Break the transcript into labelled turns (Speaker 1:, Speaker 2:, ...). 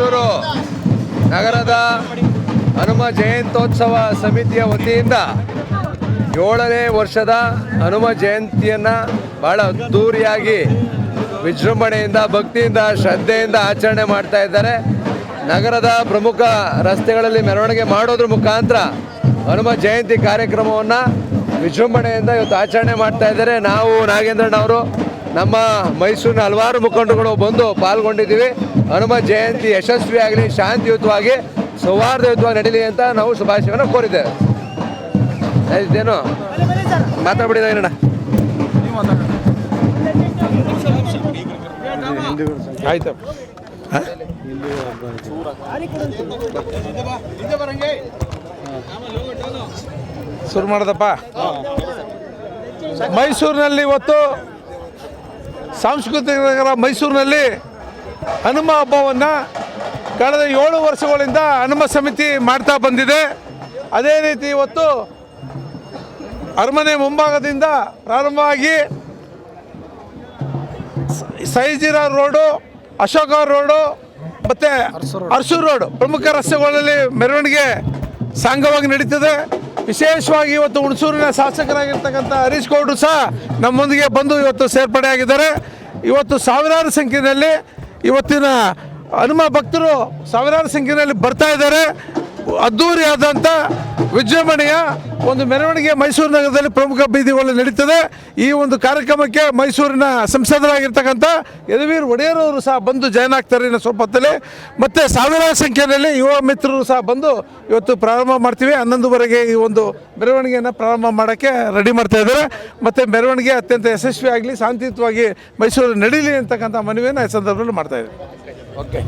Speaker 1: ಮೈಸೂರು ನಗರದ ಹನುಮ ಜಯಂತ್ಯೋತ್ಸವ ಸಮಿತಿಯ ವತಿಯಿಂದ 7ನೇ ವರ್ಷದ ಹನುಮ ಜಯಂತಿಯನ್ನು ಭಾಳ ಅದ್ದೂರಿಯಾಗಿ ವಿಜೃಂಭಣೆಯಿಂದ ಭಕ್ತಿಯಿಂದ ಶ್ರದ್ಧೆಯಿಂದ ಆಚರಣೆ ಮಾಡ್ತಾ ಇದ್ದಾರೆ. ನಗರದ ಪ್ರಮುಖ ರಸ್ತೆಗಳಲ್ಲಿ ಮೆರವಣಿಗೆ ಮಾಡೋದ್ರ ಮುಖಾಂತರ ಹನುಮ ಜಯಂತಿ ಕಾರ್ಯಕ್ರಮವನ್ನು ವಿಜೃಂಭಣೆಯಿಂದ ಇವತ್ತು ಆಚರಣೆ ಮಾಡ್ತಾ ಇದ್ದಾರೆ. ನಾವು ನಾಗೇಂದ್ರಣ್ಣ ಅವರು ನಮ್ಮ ಮೈಸೂರಿನ ಹಲವಾರು ಮುಖಂಡರುಗಳು ಬಂದು ಪಾಲ್ಗೊಂಡಿದ್ದೀವಿ. ಹನುಮ ಜಯಂತಿ ಯಶಸ್ವಿಯಾಗಲಿ, ಶಾಂತಿಯುತವಾಗಿ ಸೌಹಾರ್ದಯುತವಾಗಿ ನಡೀಲಿ ಅಂತ ನಾವು ಶುಭಾಶಯವನ್ನು ಕೋರಿದ್ದೇವೆ. ಇದೇನು ಮಾತಾಡ್ಬಿಟ್ಟಿದ್ದ ಏನಣ್ಣ? ಆಯ್ತು ಶುರು ಮಾಡೋದಪ್ಪ. ಮೈಸೂರಿನಲ್ಲಿ ಇವತ್ತು ಸಾಂಸ್ಕೃತಿಕ ನಗರ ಮೈಸೂರಿನಲ್ಲಿ ಹನುಮ ಹಬ್ಬವನ್ನು ಕಳೆದ 7 ವರ್ಷಗಳಿಂದ ಹನುಮ ಸಮಿತಿ ಮಾಡ್ತಾ ಬಂದಿದೆ. ಅದೇ ರೀತಿ ಇವತ್ತು ಅರಮನೆ ಮುಂಭಾಗದಿಂದ ಪ್ರಾರಂಭವಾಗಿ ಸೈಜಿರಾ ರೋಡು, ಅಶೋಕ ರೋಡು ಮತ್ತು ಅರಸೂರು ರೋಡು ಪ್ರಮುಖ ರಸ್ತೆಗಳಲ್ಲಿ ಮೆರವಣಿಗೆ ಸಾಂಗವಾಗಿ ನಡೀತದೆ. ವಿಶೇಷವಾಗಿ ಇವತ್ತು ಹುಣಸೂರಿನ ಶಾಸಕರಾಗಿರ್ತಕ್ಕಂಥ ಹರೀಶ್ ಗೌಡ್ರು ಸಹ ನಮ್ಮೊಂದಿಗೆ ಬಂದು ಇವತ್ತು ಸೇರ್ಪಡೆಯಾಗಿದ್ದಾರೆ. ಇವತ್ತು ಸಾವಿರಾರು ಸಂಖ್ಯೆಯಲ್ಲಿ ಇವತ್ತಿನ ಹನುಮ ಭಕ್ತರು ಸಾವಿರಾರು ಸಂಖ್ಯೆಯಲ್ಲಿ ಬರ್ತಾ ಇದ್ದಾರೆ. ಅದ್ಧೂರಿಯಾದಂಥ ವಿಜೃಂಭಣೆಯ ಒಂದು ಮೆರವಣಿಗೆ ಮೈಸೂರು ನಗರದಲ್ಲಿ ಪ್ರಮುಖ ಬೀದಿಗಳಲ್ಲಿ ನಡೀತದೆ. ಈ ಒಂದು ಕಾರ್ಯಕ್ರಮಕ್ಕೆ ಮೈಸೂರಿನ ಸಂಸದರಾಗಿರ್ತಕ್ಕಂಥ ಯದುವೀರ್ ಒಡೆಯರವರು ಸಹ ಬಂದು ಜಾಯ್ನ್ ಆಗ್ತಾರೆ ಇನ್ನು ಸ್ವಲ್ಪ ಹೊತ್ತಲ್ಲಿ. ಮತ್ತು ಸಾವಿರಾರು ಸಂಖ್ಯೆಯಲ್ಲಿ ಯುವ ಮಿತ್ರರು ಸಹ ಬಂದು ಇವತ್ತು ಪ್ರಾರಂಭ ಮಾಡ್ತೀವಿ. 11ವರೆಗೆ ಈ ಒಂದು ಮೆರವಣಿಗೆಯನ್ನು ಪ್ರಾರಂಭ ಮಾಡೋಕ್ಕೆ ರೆಡಿ ಮಾಡ್ತಾ ಇದ್ದಾರೆ. ಮತ್ತು ಮೆರವಣಿಗೆ ಅತ್ಯಂತ ಯಶಸ್ವಿಯಾಗಲಿ, ಶಾಂತಿಯುತವಾಗಿ ಮೈಸೂರಲ್ಲಿ ನಡೀಲಿ ಅಂತಕ್ಕಂಥ ಮನವಿಯನ್ನು ಈ ಸಂದರ್ಭದಲ್ಲಿ ಮಾಡ್ತಾಯಿದ್ದೀವಿ. ಓಕೆ.